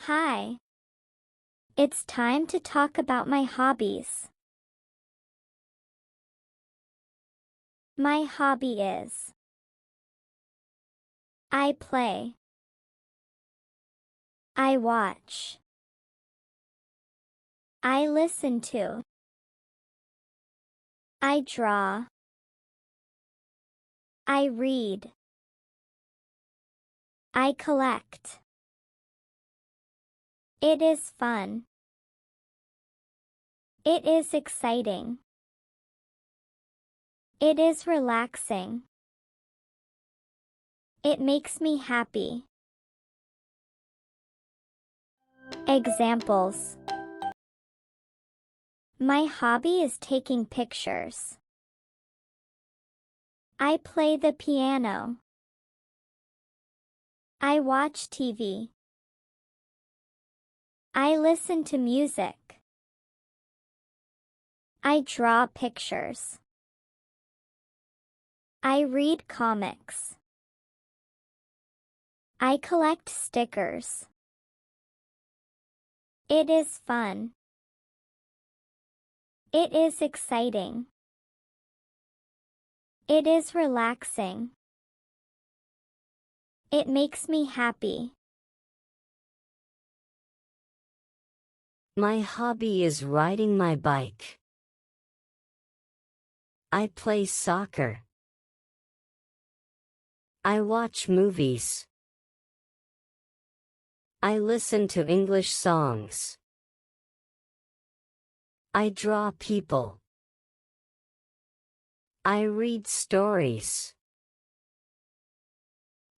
Hi. It's time to talk about my hobbies. My hobby is I play. I watch. I listen to. I draw. I read. I collect. It is fun. It is exciting. It is relaxing. It makes me happy. Examples. My hobby is taking pictures. I play the piano. I watch TV. I listen to music. I draw pictures. I read comics. I collect stickers. It is fun. It is exciting. It is relaxing. It makes me happy. My hobby is riding my bike. I play soccer. I watch movies. I listen to English songs. I draw people. I read stories.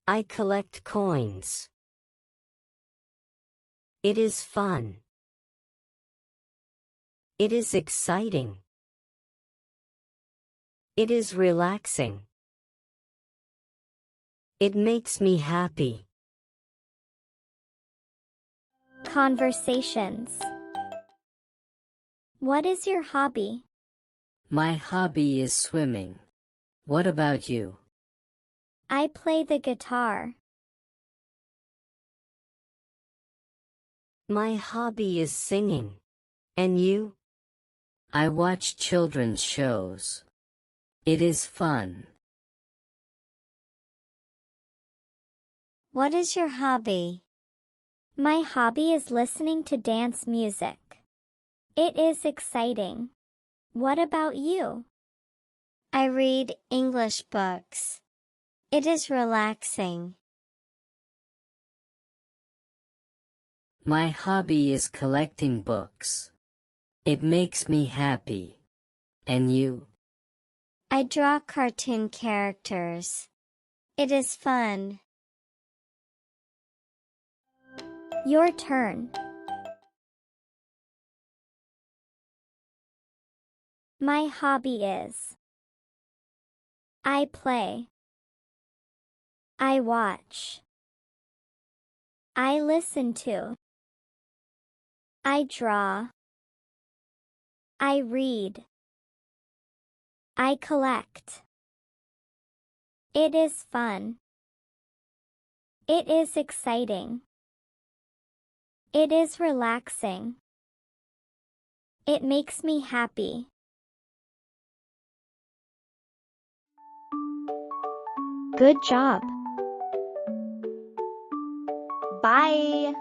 I collect coins. It is fun. It is exciting. It is relaxing. It makes me happy. Conversations. What is your hobby? My hobby is swimming. What about you? I play the guitar. My hobby is singing. And you? I watch children's shows. It is fun. What is your hobby? My hobby is listening to dance music. It is exciting. What about you? I read English books. It is relaxing. My hobby is collecting books. It makes me happy. And you? I draw cartoon characters. It is fun. Your turn. My hobby is I play. I watch. I listen to. I draw. I read. I collect. It is fun. It is exciting. It is relaxing. It makes me happy. Good job. Bye.